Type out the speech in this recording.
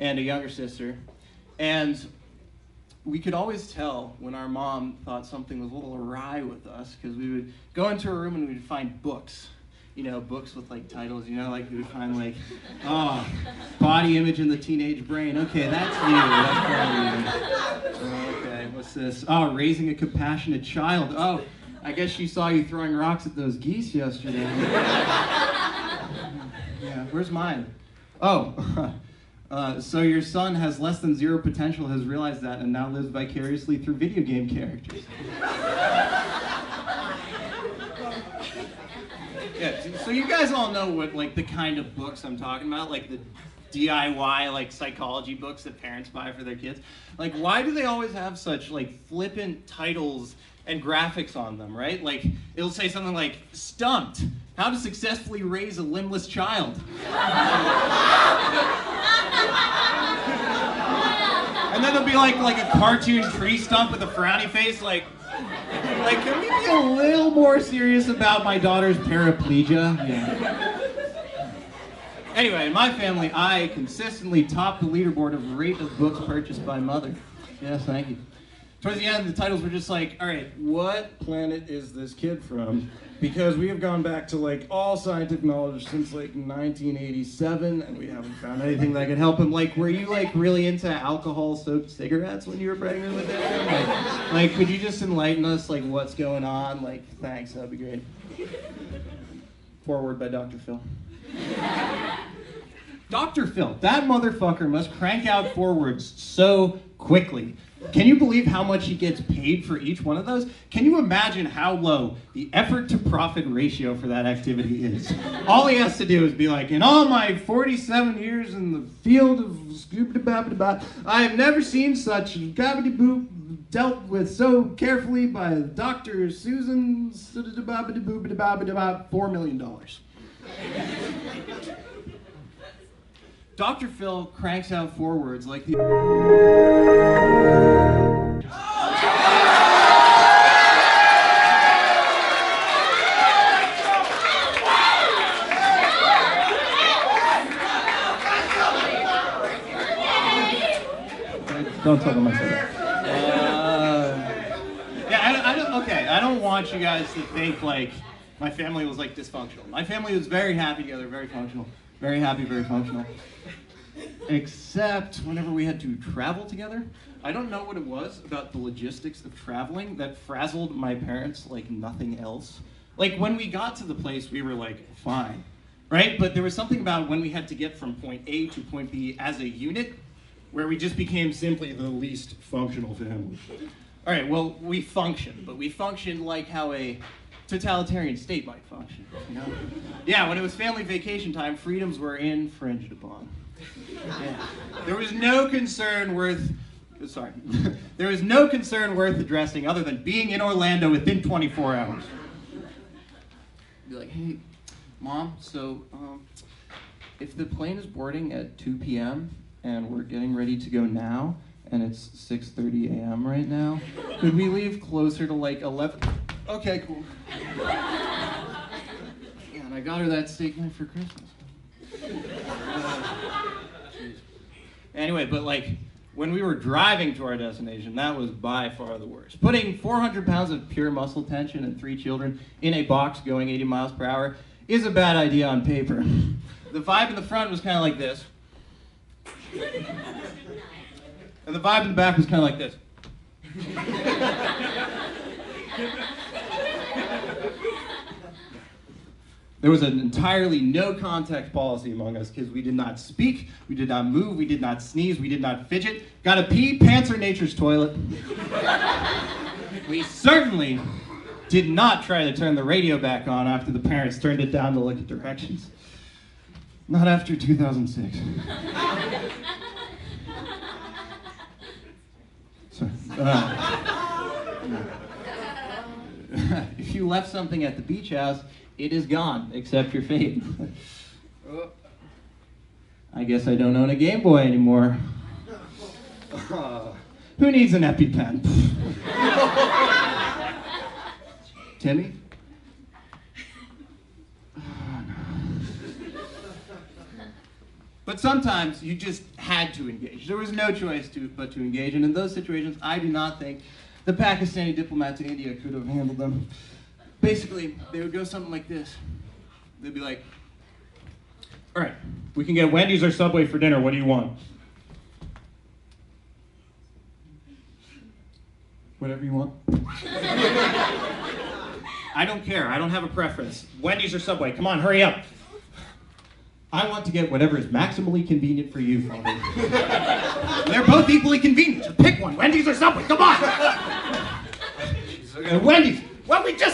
and a younger sister. And we could always tell when our mom thought something was a little awry with us, because we would go into her room and we'd find books. You know, books with like titles, you know, like we would find like, oh, Body Image in the Teenage Brain. Okay, that's you. That's probably you. Okay, what's this? Oh, Raising a Compassionate Child. Oh, I guess she saw you throwing rocks at those geese yesterday. Yeah, where's mine? Oh, so your son has less than zero potential, has realized that, and now lives vicariously through video game characters. Yeah, so you guys all know what, like, the kind of books I'm talking about, like the DIY, like, psychology books that parents buy for their kids. Like, why do they always have such, like, flippant titles and graphics on them, right? Like, it'll say something like, Stumped, How to Successfully Raise a Limbless Child. And then there'll be like a cartoon tree stump with a frowny face, like, can we be a little more serious about my daughter's paraplegia? Yeah. Anyway, in my family, I consistently top the leaderboard of rate of books purchased by mother. Yes, thank you. Towards the end, the titles were just like, all right, what planet is this kid from? Because we have gone back to like all scientific knowledge since like 1987, and we haven't found anything that could help him. Like, were you like really into alcohol-soaked cigarettes when you were pregnant with him? Like, could you just enlighten us, like, what's going on? Like, thanks, that'd be great. Forward by Dr. Phil. Dr. Phil, that motherfucker must crank out forwards so quickly. Can you believe how much he gets paid for each one of those? Can you imagine how low the effort to profit ratio for that activity is? All he has to do is be like, in all my 47 years in the field of scoop-da-bab-da-ba, I have never seen such gravity-boop dealt with so carefully by Dr. Susan $4 million. Dr. Phil cranks out forwards like the... Don't tell them I said that. I don't want you guys to think like my family was like dysfunctional. My family was very happy together, very functional. Very happy, very functional. Except whenever we had to travel together, I don't know what it was about the logistics of traveling that frazzled my parents like nothing else. Like when we got to the place, we were like, fine, right? But there was something about when we had to get from point A to point B as a unit where we just became simply the least functional family. All right, well, we functioned, but we functioned like how a totalitarian state might function, you know? Yeah, when it was family vacation time, freedoms were infringed upon. Yeah. There was no concern worth addressing other than being in Orlando within 24 hours. Be like, hey, Mom, so if the plane is boarding at 2 p.m. and we're getting ready to go now, and it's 6:30 a.m. right now, could we leave closer to like 11? Okay, cool. Yeah, and I got her that steak knife for Christmas. Anyway, but like, when we were driving to our destination, that was by far the worst. Putting 400 pounds of pure muscle tension and 3 children in a box going 80 miles per hour is a bad idea on paper. The vibe in the front was kind of like this. And the vibe in the back was kind of like this. There was an entirely no contact policy among us because we did not speak, we did not move, we did not sneeze, we did not fidget. Gotta pee, pants are nature's toilet. We certainly did not try to turn the radio back on after the parents turned it down to look at directions. Not after 2006. Sorry. If you left something at the beach house, it is gone, except your fate. I guess I don't own a Game Boy anymore. Who needs an EpiPen? Timmy? But sometimes you just had to engage. There was no choice but to engage, and in those situations, I do not think the Pakistani diplomats in India could have handled them. Basically, they would go something like this. They'd be like, All right, we can get Wendy's or Subway for dinner. What do you want? whatever you want. I don't care. I don't have a preference. Wendy's or Subway. Come on, hurry up. I want to get whatever is maximally convenient for you, Father. They're both equally convenient. Just pick one, Wendy's or Subway. Come on. Wendy's. Well, we just